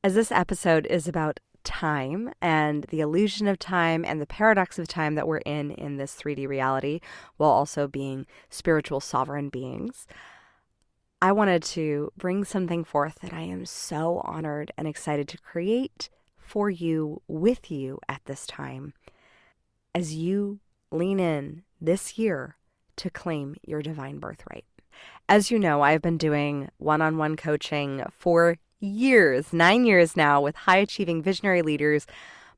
as this episode is about time and the illusion of time and the paradox of time that we're in this 3D reality, while also being spiritual sovereign beings, I wanted to bring something forth that I am so honored and excited to create for you, with you at this time, as you lean in this year to claim your divine birthright. As you know, I've been doing one-on-one coaching for years, 9 years now, with high-achieving visionary leaders.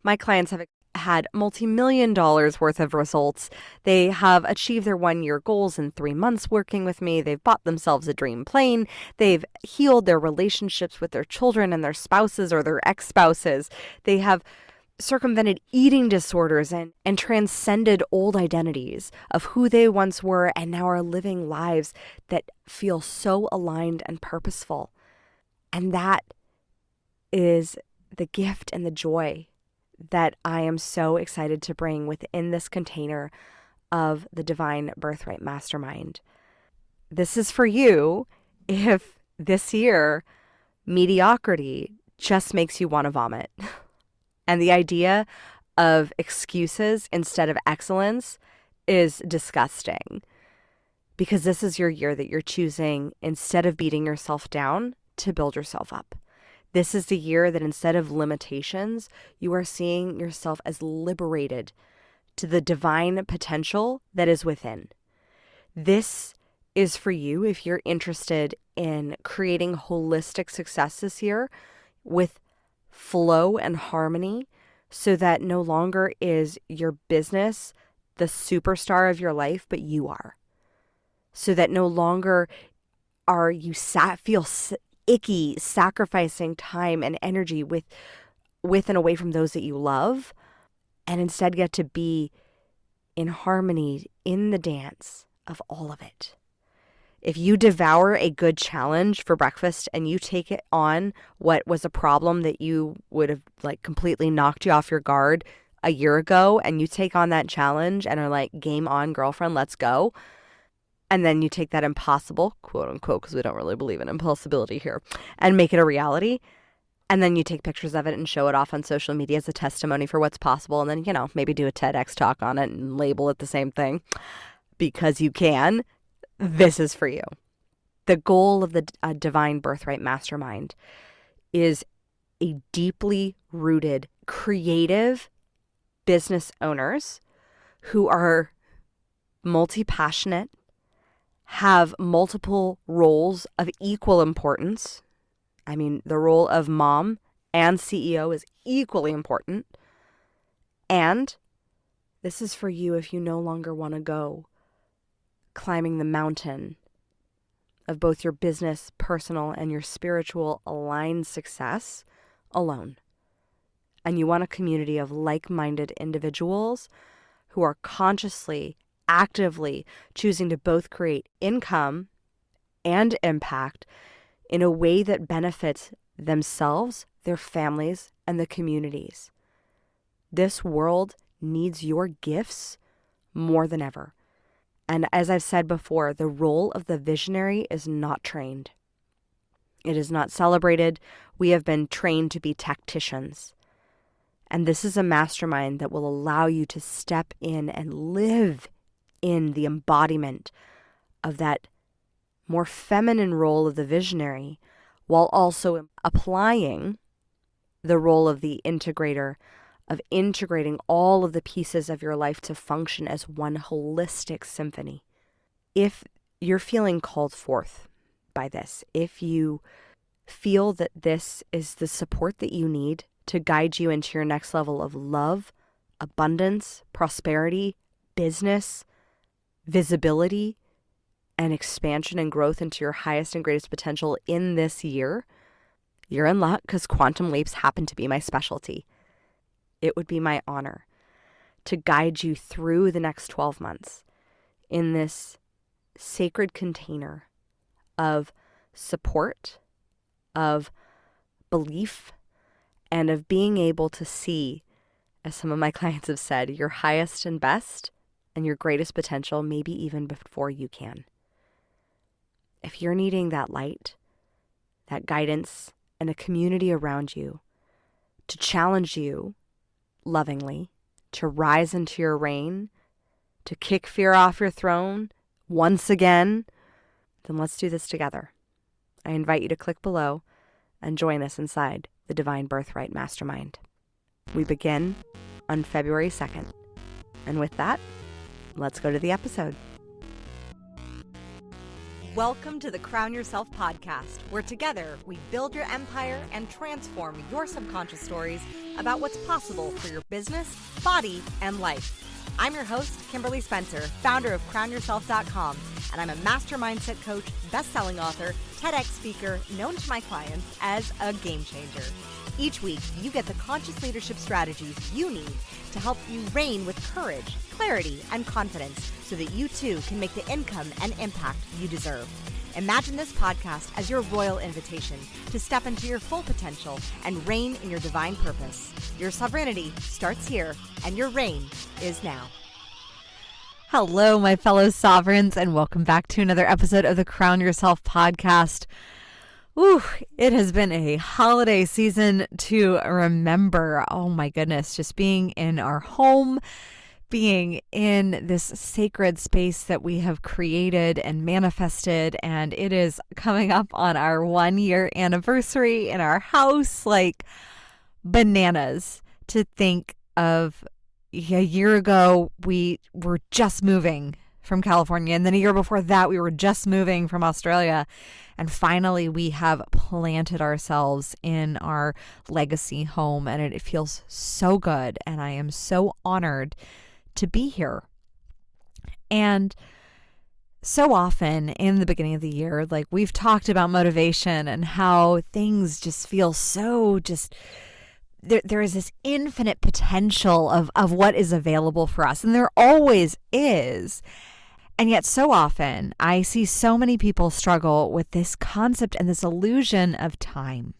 My clients have had multi-million dollars worth of results. They have achieved their 1-year goals in 3 months working with me. They've bought themselves a dream plane. They've healed their relationships with their children and their spouses or their ex-spouses. They have circumvented eating disorders and transcended old identities of who they once were and now are living lives that feel so aligned and purposeful. And that is the gift and the joy that I am so excited to bring within this container of the Divine Birthright Mastermind. This is for you if this year mediocrity just makes you want to vomit. And the idea of excuses instead of excellence is disgusting, because this is your year that you're choosing, instead of beating yourself down, to build yourself up. This is the year that instead of limitations, you are seeing yourself as liberated to the divine potential that is within. This is for you if you're interested in creating holistic success this year with flow and harmony, so that no longer is your business the superstar of your life, but you are. So that no longer are you feel icky sacrificing time and energy with and away from those that you love, and instead get to be in harmony in the dance of all of it. If you devour a good challenge for breakfast and you take it on what was a problem that you would have completely knocked you off your guard a year ago, and you take on that challenge and are like, game on, girlfriend, let's go. And then you take that impossible, quote unquote, because we don't really believe in impossibility here, and make it a reality. And then you take pictures of it and show it off on social media as a testimony for what's possible. And then, maybe do a TEDx talk on it and label it the same thing, because you can. This is for you. The goal of the Divine Birthright Mastermind is a deeply rooted, creative business owners who are multi-passionate, have multiple roles of equal importance. I mean, the role of mom and CEO is equally important. And this is for you if you no longer want to go climbing the mountain of both your business, personal, and your spiritual aligned success alone. And you want a community of like-minded individuals who are consciously, actively choosing to both create income and impact in a way that benefits themselves, their families, and the communities. This world needs your gifts more than ever. And as I've said before, the role of the visionary is not trained. It is not celebrated. We have been trained to be tacticians. And this is a mastermind that will allow you to step in and live in the embodiment of that more feminine role of the visionary, while also applying the role of the integrator, of integrating all of the pieces of your life to function as one holistic symphony. If you're feeling called forth by this, if you feel that this is the support that you need to guide you into your next level of love, abundance, prosperity, business, visibility, and expansion and growth into your highest and greatest potential in this year, you're in luck, because quantum leaps happen to be my specialty. It would be my honor to guide you through the next 12 months in this sacred container of support, of belief, and of being able to see, as some of my clients have said, your highest and best and your greatest potential, maybe even before you can. If you're needing that light, that guidance, and a community around you to challenge you lovingly, to rise into your reign, to kick fear off your throne once again, then let's do this together. I invite you to click below and join us inside the Divine Birthright Mastermind. We begin on February 2nd. And with that, let's go to the episode. Welcome to the Crown Yourself podcast, where together we build your empire and transform your subconscious stories about what's possible for your business, body, and life. I'm your host, Kimberly Spencer, founder of CrownYourself.com, and I'm a master mindset coach, best-selling author, TEDx speaker, known to my clients as a game changer. Each week, you get the conscious leadership strategies you need to help you reign with courage, clarity, and confidence so that you too can make the income and impact you deserve. Imagine this podcast as your royal invitation to step into your full potential and reign in your divine purpose. Your sovereignty starts here, and your reign is now. Hello, my fellow sovereigns, and welcome back to another episode of the Crown Yourself podcast. Ooh, it has been a holiday season to remember. Oh my goodness, just being in our home, being in this sacred space that we have created and manifested, and it is coming up on our 1-year anniversary in our house. Like bananas to think of a year ago we were just moving from California, and then a year before that we were just moving from Australia, and finally we have planted ourselves in our legacy home, and it feels so good, and I am so honored to be here. And so often in the beginning of the year, like we've talked about motivation and how things just feel so there is this infinite potential of what is available for us. And there always is. And yet so often I see so many people struggle with this concept and this illusion of time,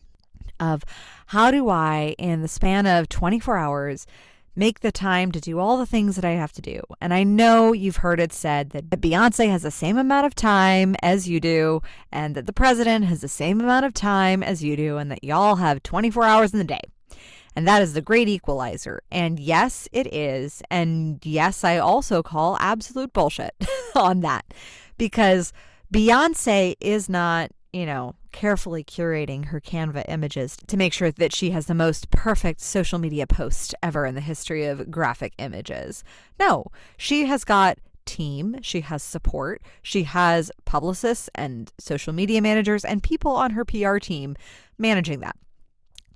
of how do I, in the span of 24 hours, make the time to do all the things that I have to do. And I know you've heard it said that Beyonce has the same amount of time as you do, and that the president has the same amount of time as you do, and that y'all have 24 hours in the day. And that is the great equalizer. And yes, it is. And yes, I also call absolute bullshit on that, because Beyonce is not, carefully curating her Canva images to make sure that she has the most perfect social media post ever in the history of graphic images. No, she has got team, she has support, she has publicists and social media managers and people on her PR team managing that.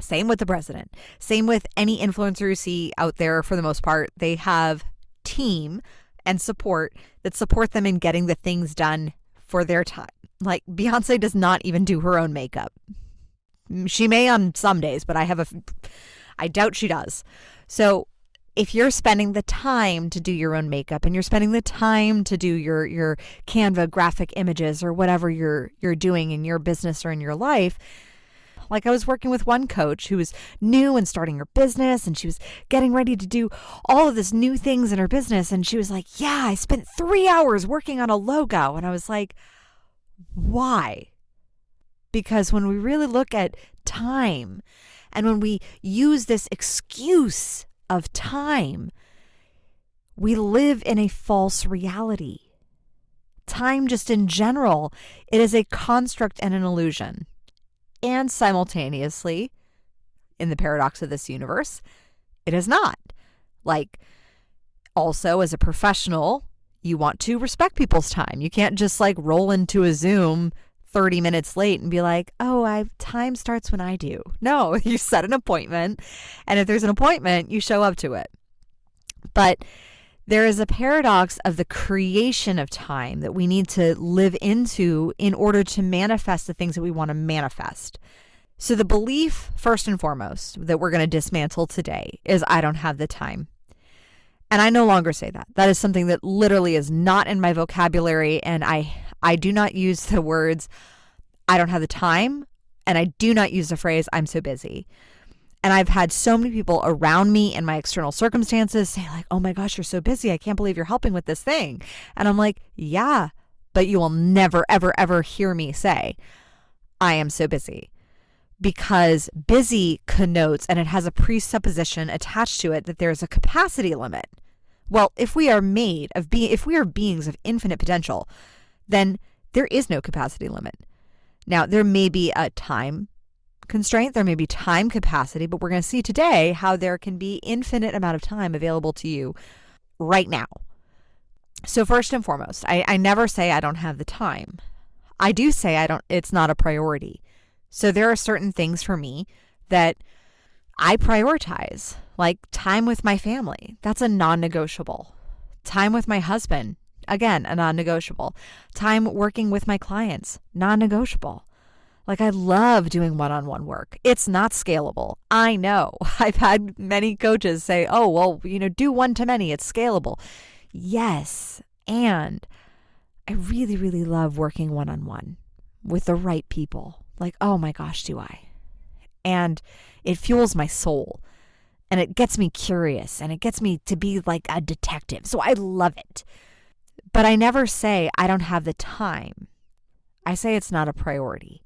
Same with the president. Same with any influencer you see out there. For the most part, they have team and support that support them in getting the things done for their time. Like Beyonce does not even do her own makeup. She may on some days, but I doubt she does. So if you're spending the time to do your own makeup and you're spending the time to do your Canva graphic images or whatever you're doing in your business or in your life, like I was working with one coach who was new and starting her business, and she was getting ready to do all of this new things in her business. And she was like, yeah, I spent 3 hours working on a logo. And I was like, why? Because when we really look at time and when we use this excuse of time, we live in a false reality. Time just in general, it is a construct and an illusion. And simultaneously, in the paradox of this universe, it is not. Like, also as a professional, you want to respect people's time. You can't just like roll into a Zoom 30 minutes late and be like, oh, time starts when I do. No, you set an appointment. And if there's an appointment, you show up to it. But there is a paradox of the creation of time that we need to live into in order to manifest the things that we want to manifest. So the belief, first and foremost, that we're going to dismantle today is I don't have the time. And I no longer say that. That is something that literally is not in my vocabulary. And I do not use the words, I don't have the time. And I do not use the phrase, I'm so busy. And I've had so many people around me in my external circumstances say like, oh my gosh, you're so busy. I can't believe you're helping with this thing. And I'm like, yeah, but you will never, ever, ever hear me say, I am so busy. because busy connotes, and it has a presupposition attached to it, that there's a capacity limit. Well, if we are beings of infinite potential, then there is no capacity limit. Now, there may be a time constraint, there may be time capacity, but we're going to see today how there can be infinite amount of time available to you right now. So first and foremost, I never say I don't have the time. I do say it's not a priority. So there are certain things for me that I prioritize, like time with my family. That's a non-negotiable. Time with my husband, again, a non-negotiable. Time working with my clients, non-negotiable. Like, I love doing one-on-one work. It's not scalable. I know. I've had many coaches say, oh, well, do one-to-many. It's scalable. Yes. And I really, really love working one-on-one with the right people. Like, oh my gosh, do I? And it fuels my soul. And it gets me curious. And it gets me to be like a detective. So I love it. But I never say I don't have the time. I say it's not a priority.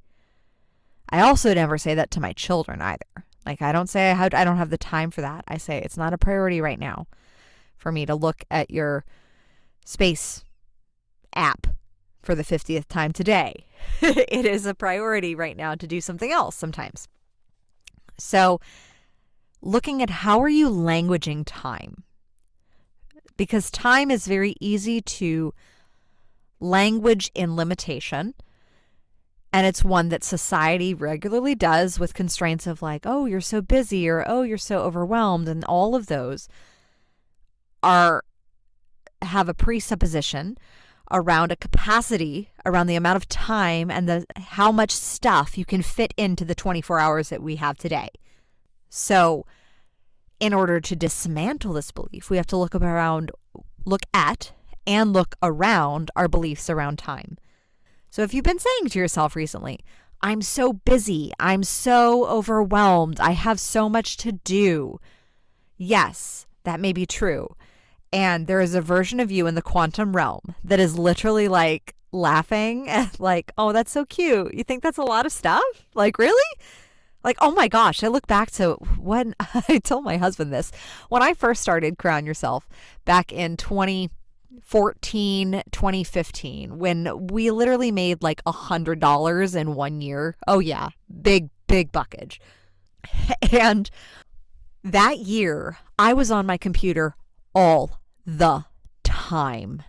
I also never say that to my children either. Like, I don't say I don't have the time for that. I say it's not a priority right now for me to look at your space app for the 50th time today. It is a priority right now to do something else sometimes. So looking at how are you languaging time? Because time is very easy to language in limitation. And it's one that society regularly does with constraints of like, oh, you're so busy, or oh, you're so overwhelmed. And all of those have a presupposition around a capacity, around the amount of time and how much stuff you can fit into the 24 hours that we have today. So in order to dismantle this belief, we have to look at and look around our beliefs around time. So if you've been saying to yourself recently, I'm so busy, I'm so overwhelmed, I have so much to do. Yes, that may be true. And there is a version of you in the quantum realm that is literally like laughing at like, oh, that's so cute. You think that's a lot of stuff? Like, really? Like, oh my gosh, I look back to when I told my husband this, when I first started Crown Yourself back in 2014, 2015, when we literally made like $100 in 1 year. Oh yeah, big buckage. And that year I was on my computer all the time.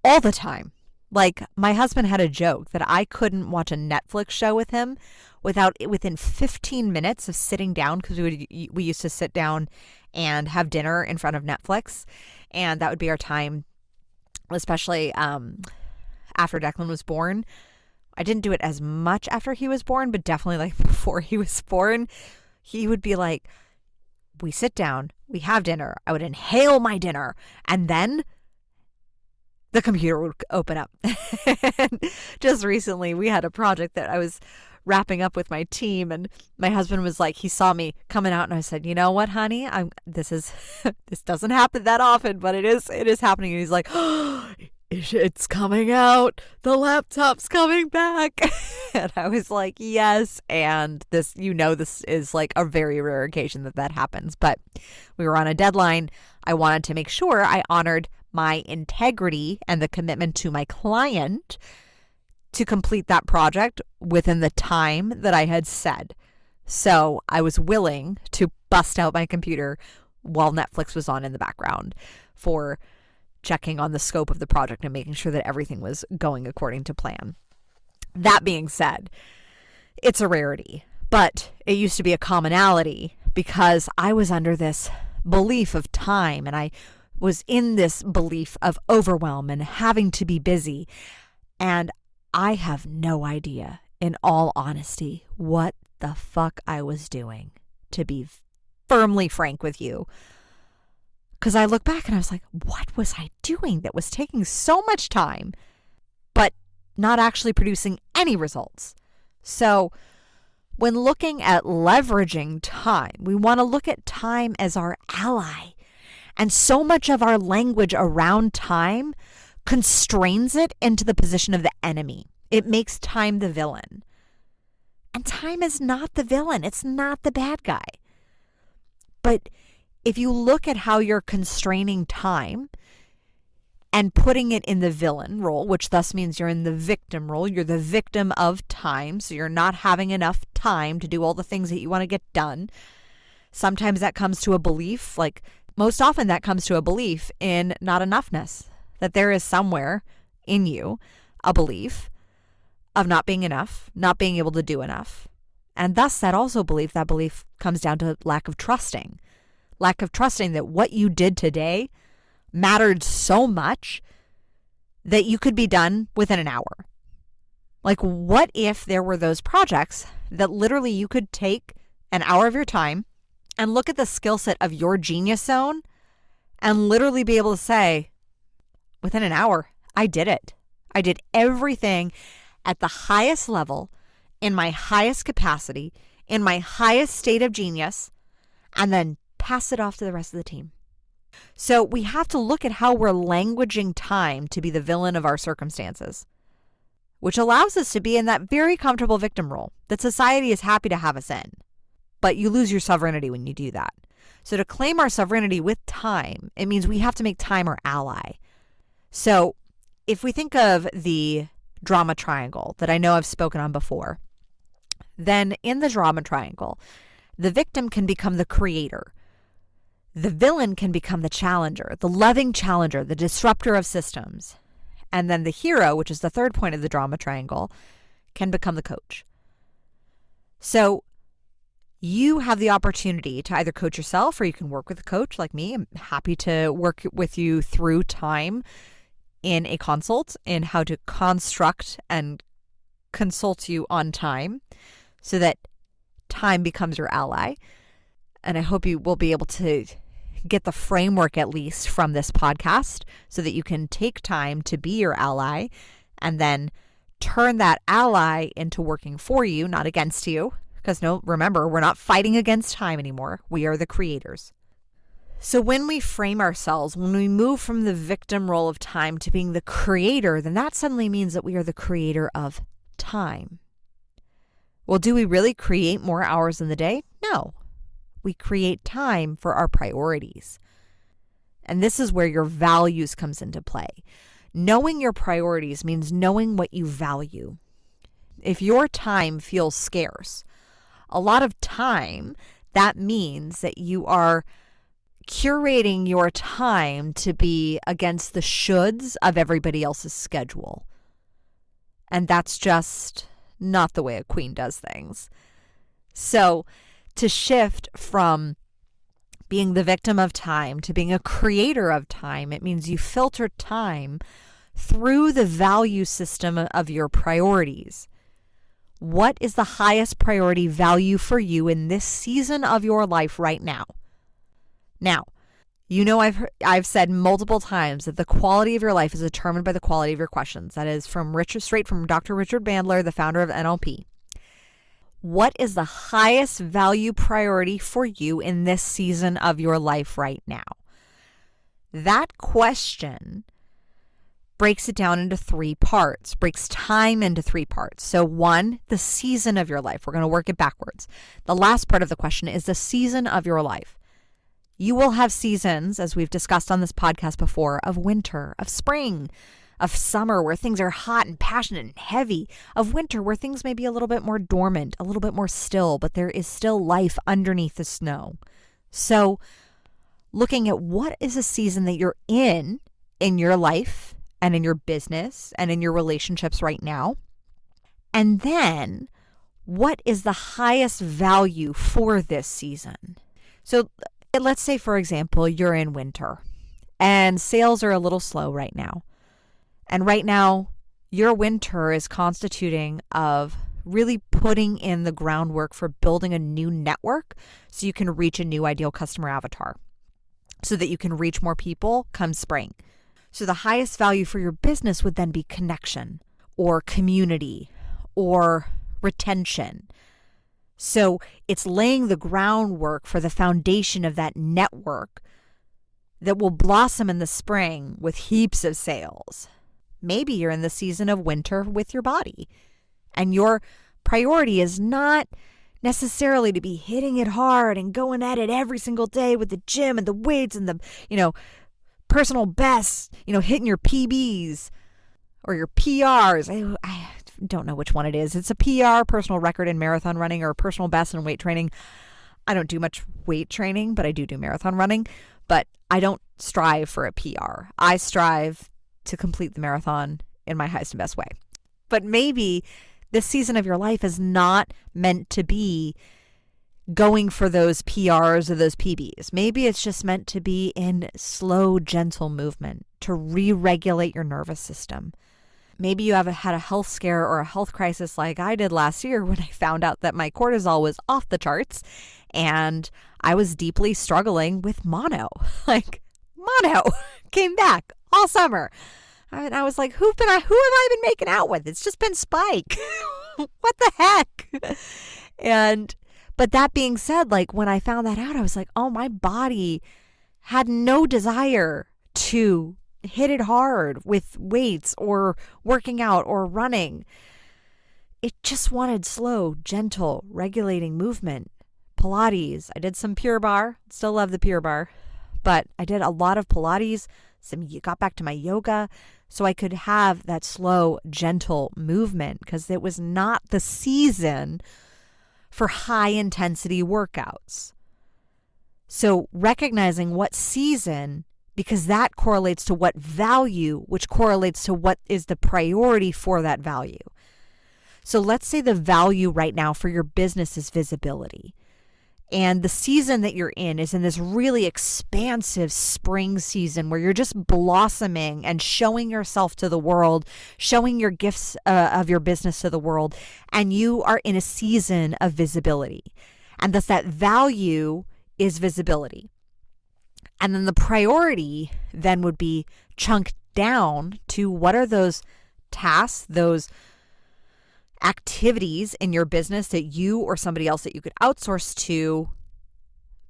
All the time. Like, my husband had a joke that I couldn't watch a Netflix show with him within 15 minutes of sitting down, because we used to sit down and have dinner in front of Netflix, and that would be our time, especially after Declan was born. I didn't do it as much after he was born, but definitely like before he was born, he would be like, we sit down, we have dinner, I would inhale my dinner, and then the computer would open up. And just recently we had a project that I was wrapping up with my team, and my husband was like, he saw me coming out, and I said, you know what, honey, this doesn't happen that often, but it is happening. And he's like, oh, it's coming out, the laptop's coming back. And I was like, yes. And this is like a very rare occasion that happens, but we were on a deadline. I wanted to make sure I honored my integrity and the commitment to my client to complete that project within the time that I had said. So I was willing to bust out my computer while Netflix was on in the background for checking on the scope of the project and making sure that everything was going according to plan. That being said, it's a rarity, but it used to be a commonality because I was under this belief of time, and I was in this belief of overwhelm and having to be busy. And I have no idea, in all honesty, what the fuck I was doing, to be firmly frank with you. Because I look back and I was like, what was I doing that was taking so much time, but not actually producing any results? So when looking at leveraging time, we want to look at time as our ally. And so much of our language around time constrains it into the position of the enemy. It makes time the villain. And time is not the villain. It's not the bad guy. But if you look at how you're constraining time and putting it in the villain role, which thus means you're in the victim role, you're the victim of time, so you're not having enough time to do all the things that you want to get done. Sometimes that comes to a belief, like most often that comes to a belief in not enoughness, that there is somewhere in you a belief of not being enough, not being able to do enough. And thus that belief comes down to lack of trusting that what you did today mattered so much that you could be done within an hour. Like, what if there were those projects that literally you could take an hour of your time and look at the skill set of your genius zone and literally be able to say, within an hour, I did it. I did everything at the highest level, in my highest capacity, in my highest state of genius, and then pass it off to the rest of the team. So we have to look at how we're languaging time to be the villain of our circumstances, which allows us to be in that very comfortable victim role that society is happy to have us in. But you lose your sovereignty when you do that. So to claim our sovereignty with time, it means we have to make time our ally. So if we think of the drama triangle that I know I've spoken on before, then in the drama triangle, the victim can become the creator. The villain can become the challenger, the loving challenger, the disruptor of systems. And then the hero, which is the third point of the drama triangle, can become the coach. So you have the opportunity to either coach yourself or you can work with a coach like me. I'm happy to work with you through time in a consult in how to construct and consult you on time so that time becomes your ally. And I hope you will be able to get the framework at least from this podcast so that you can take time to be your ally and then turn that ally into working for you, not against you. Because remember, we're not fighting against time anymore. We are the creators. So when we frame ourselves, when we move from the victim role of time to being the creator, then that suddenly means that we are the creator of time. Well, do we really create more hours in the day? No. We create time for our priorities. And this is where your values comes into play. Knowing your priorities means knowing what you value. If your time feels scarce, a lot of time, that means that you are curating your time to be against the shoulds of everybody else's schedule. And that's just not the way a queen does things. So to shift from being the victim of time to being a creator of time, it means you filter time through the value system of your priorities. What is the highest priority value for you in this season of your life right now? Now, you know I've said multiple times that the quality of your life is determined by the quality of your questions. That is straight from Dr. Richard Bandler, the founder of NLP. What is the highest value priority for you in this season of your life right now? That question breaks it down into three parts, breaks time into three parts. So one, the season of your life. We're going to work it backwards. The last part of the question is the season of your life. You will have seasons, as we've discussed on this podcast before, of winter, of spring, of summer where things are hot and passionate and heavy, of winter where things may be a little bit more dormant, a little bit more still, but there is still life underneath the snow. So looking at what is a season that you're in your life and in your business and in your relationships right now, and then what is the highest value for this season? So let's say, for example, you're in winter and sales are a little slow right now. And right now, your winter is constituting of really putting in the groundwork for building a new network so you can reach a new ideal customer avatar, so that you can reach more people come spring. So the highest value for your business would then be connection or community or retention. So it's laying the groundwork for the foundation of that network that will blossom in the spring with heaps of sales. Maybe you're in the season of winter with your body and you're priority is not necessarily to be hitting it hard and going at it every single day with the gym and the weights and the, personal bests, hitting your PBs or your PRs. I don't know which one it is. It's a PR, personal record in marathon running, or personal best in weight training. I don't do much weight training, but I do marathon running. But I don't strive for a PR. I strive to complete the marathon in my highest and best way. But maybe this season of your life is not meant to be going for those PRs or those PBs. Maybe it's just meant to be in slow, gentle movement to re-regulate your nervous system. Maybe you have had a health scare or a health crisis like I did last year when I found out that my cortisol was off the charts and I was deeply struggling with mono. Mono came back all summer. And I was like, who have I been making out with? It's just been Spike. What the heck? But that being said, when I found that out, I was like, oh, my body had no desire to hit it hard with weights or working out or running. It just wanted slow, gentle, regulating movement. Pilates. I did some Pure Barre. Still love the Pure Barre. But I did a lot of Pilates. Got back to my yoga so I could have that slow, gentle movement because it was not the season for high intensity workouts. So recognizing what season, because that correlates to what value, which correlates to what is the priority for that value. So let's say the value right now for your business is visibility. And the season that you're in is in this really expansive spring season where you're just blossoming and showing yourself to the world, showing your gifts of your business to the world. And you are in a season of visibility. And thus that value is visibility. And then the priority then would be chunked down to what are those tasks, those activities in your business that you or somebody else that you could outsource to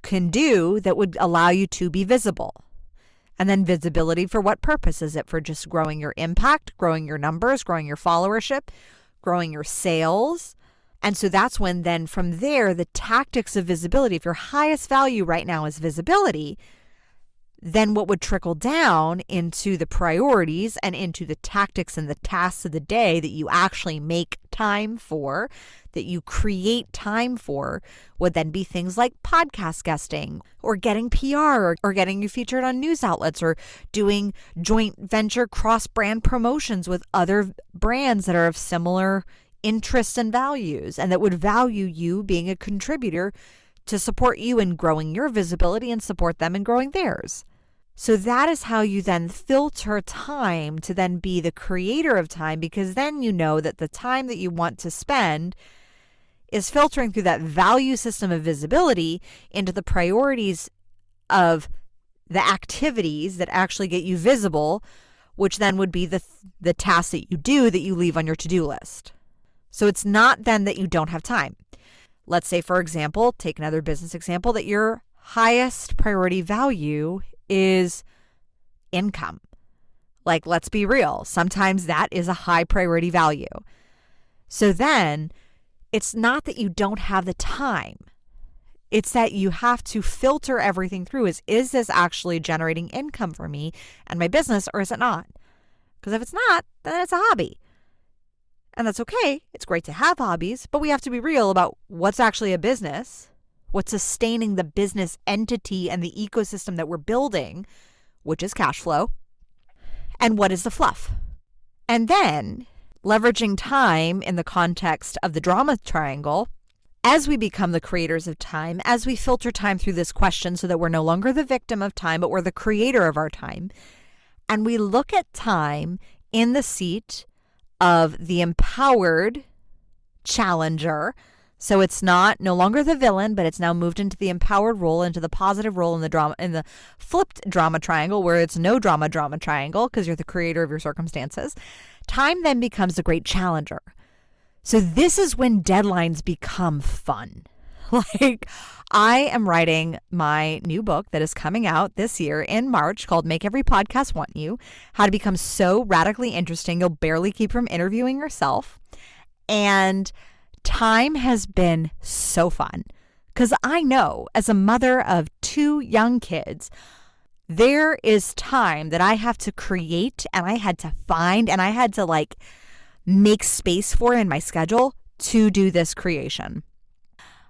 can do that would allow you to be visible. And then visibility for what purpose? Is it for just growing your impact, growing your numbers, growing your followership, growing your sales? And so that's when then from there, the tactics of visibility, if your highest value right now is visibility, then what would trickle down into the priorities and into the tactics and the tasks of the day that you actually make time for, that you create time for, would then be things like podcast guesting or getting PR or getting you featured on news outlets or doing joint venture cross-brand promotions with other brands that are of similar interests and values and that would value you being a contributor to support you in growing your visibility and support them in growing theirs. So that is how you then filter time to then be the creator of time, because then you know that the time that you want to spend is filtering through that value system of visibility into the priorities of the activities that actually get you visible, which then would be the tasks that you do that you leave on your to-do list. So it's not then that you don't have time. Let's say, for example, take another business example, that your highest priority value is income. Let's be real. Sometimes that is a high priority value. So then it's not that you don't have the time. It's that you have to filter everything through. Is this actually generating income for me and my business, or is it not? Because if it's not, then it's a hobby. And that's okay. It's great to have hobbies, but we have to be real about what's actually a business, what's sustaining the business entity and the ecosystem that we're building, which is cash flow, and what is the fluff. And then leveraging time in the context of the drama triangle, as we become the creators of time, as we filter time through this question so that we're no longer the victim of time, but we're the creator of our time, and we look at time in the seat of the empowered challenger. So it's no longer the villain, but it's now moved into the empowered role, into the positive role in the flipped drama triangle, where it's no drama triangle because you're the creator of your circumstances. Time then becomes the great challenger. So this is when deadlines become fun. I am writing my new book that is coming out this year in March called Make Every Podcast Want You, How to Become So Radically Interesting You'll Barely Keep from Interviewing Yourself. And time has been so fun because I know as a mother of 2 young kids, there is time that I have to create and I had to find and I had to like make space for in my schedule to do this creation.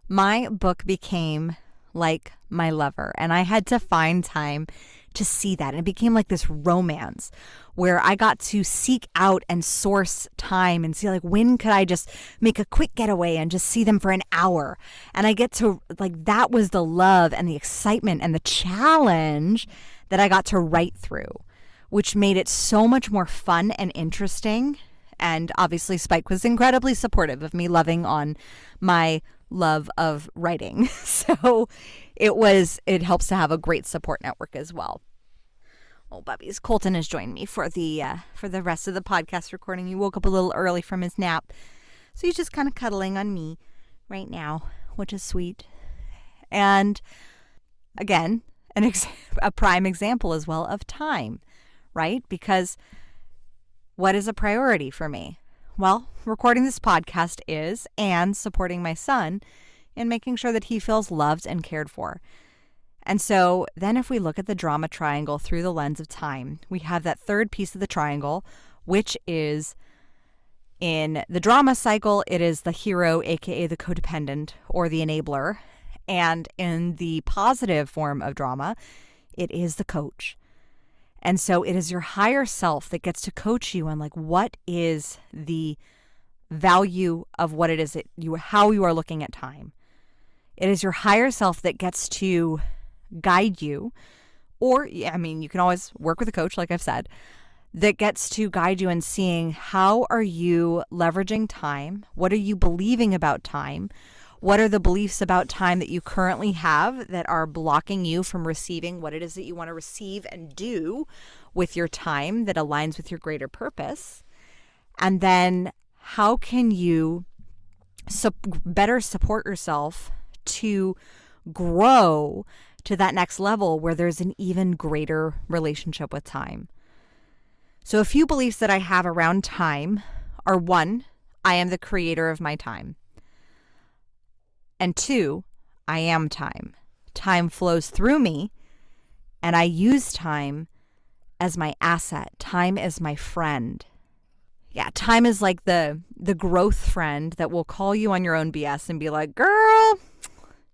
My book became like my lover, and I had to find time to see that. And it became like this romance where I got to seek out and source time and see like when could I just make a quick getaway and just see them for an hour. And I get to like, that was the love and the excitement and the challenge that I got to write through, which made it so much more fun and interesting. And obviously Spike was incredibly supportive of me loving on my love of writing. So it helps to have a great support network as well. Oh, Bubbies, Colton has joined me for the rest of the podcast recording. He woke up a little early from his nap, so he's just kind of cuddling on me right now, which is sweet. And again, a prime example as well of time, right? Because what is a priority for me? Well, recording this podcast is, and supporting my son in making sure that he feels loved and cared for. And so then if we look at the drama triangle through the lens of time, we have that third piece of the triangle, which is in the drama cycle, it is the hero, aka the codependent or the enabler. And in the positive form of drama, it is the coach. And so it is your higher self that gets to coach you on like what is the value of what it is that how you are looking at time. It is your higher self that gets to guide you, or I mean, you can always work with a coach, like I've said, that gets to guide you in seeing how are you leveraging time? What are you believing about time? What are the beliefs about time that you currently have that are blocking you from receiving what it is that you want to receive and do with your time that aligns with your greater purpose? And then how can you better support yourself to grow to that next level where there's an even greater relationship with time? So a few beliefs that I have around time are: 1, I am the creator of my time. And 2, I am time. Time flows through me, and I use time as my asset. Time is my friend. Yeah, time is like the growth friend that will call you on your own BS and be like, girl,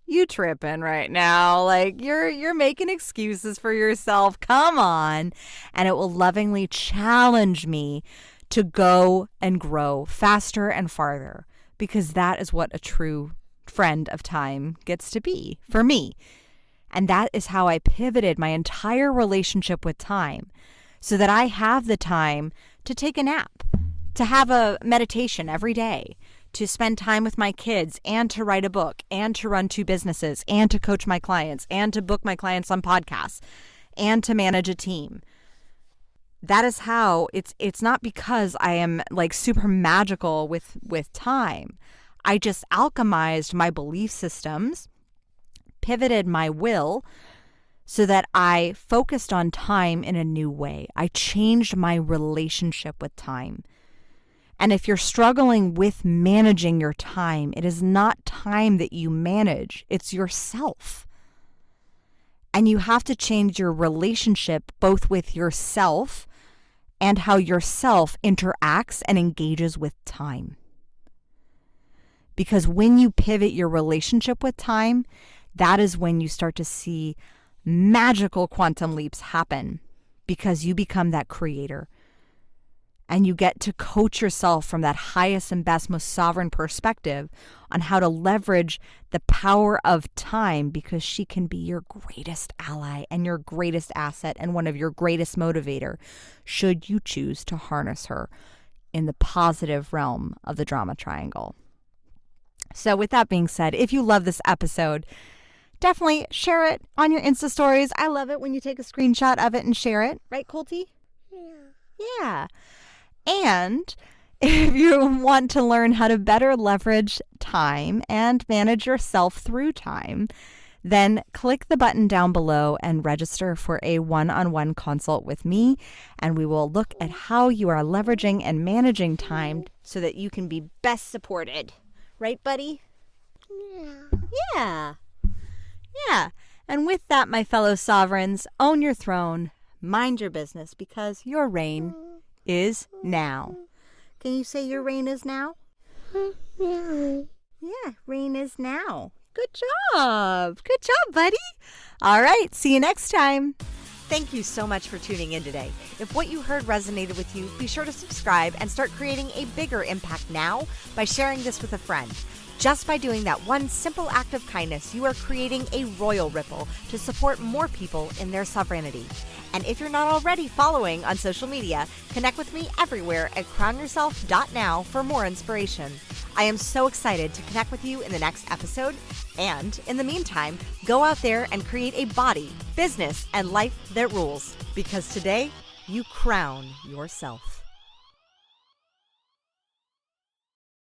you tripping right now. Like you're making excuses for yourself. Come on. And it will lovingly challenge me to go and grow faster and farther, because that is what a true friend of time gets to be for me. And that is how I pivoted my entire relationship with time, so that I have the time to take a nap, to have a meditation every day, to spend time with my kids, and to write a book, and to run 2 businesses, and to coach my clients, and to book my clients on podcasts, and to manage a team. That is how it's not because I am like super magical with time. I just alchemized my belief systems, pivoted my will so that I focused on time in a new way. I changed my relationship with time. And if you're struggling with managing your time, it is not time that you manage, it's yourself. And you have to change your relationship both with yourself and how yourself interacts and engages with time. Because when you pivot your relationship with time, that is when you start to see magical quantum leaps happen, because you become that creator. And you get to coach yourself from that highest and best, most sovereign perspective on how to leverage the power of time, because she can be your greatest ally and your greatest asset and one of your greatest motivator, should you choose to harness her in the positive realm of the drama triangle. So with that being said, if you love this episode, definitely share it on your Insta stories. I love it when you take a screenshot of it and share it. Right, Colty? Yeah. And if you want to learn how to better leverage time and manage yourself through time, then click the button down below and register for a one-on-one consult with me. And we will look at how you are leveraging and managing time so that you can be best supported. Right, buddy? Yeah. Yeah. Yeah. And with that, my fellow sovereigns, own your throne, mind your business, because your reign is now. Can you say your reign is now? Yeah. Yeah, reign is now. Good job. Good job, buddy. All right, see you next time. Thank you so much for tuning in today. If what you heard resonated with you, be sure to subscribe and start creating a bigger impact now by sharing this with a friend. Just by doing that one simple act of kindness, you are creating a royal ripple to support more people in their sovereignty. And if you're not already following on social media, connect with me everywhere at crownyourself.now for more inspiration. I am so excited to connect with you in the next episode. And in the meantime, go out there and create a body, business, and life that rules. Because today, you crown yourself.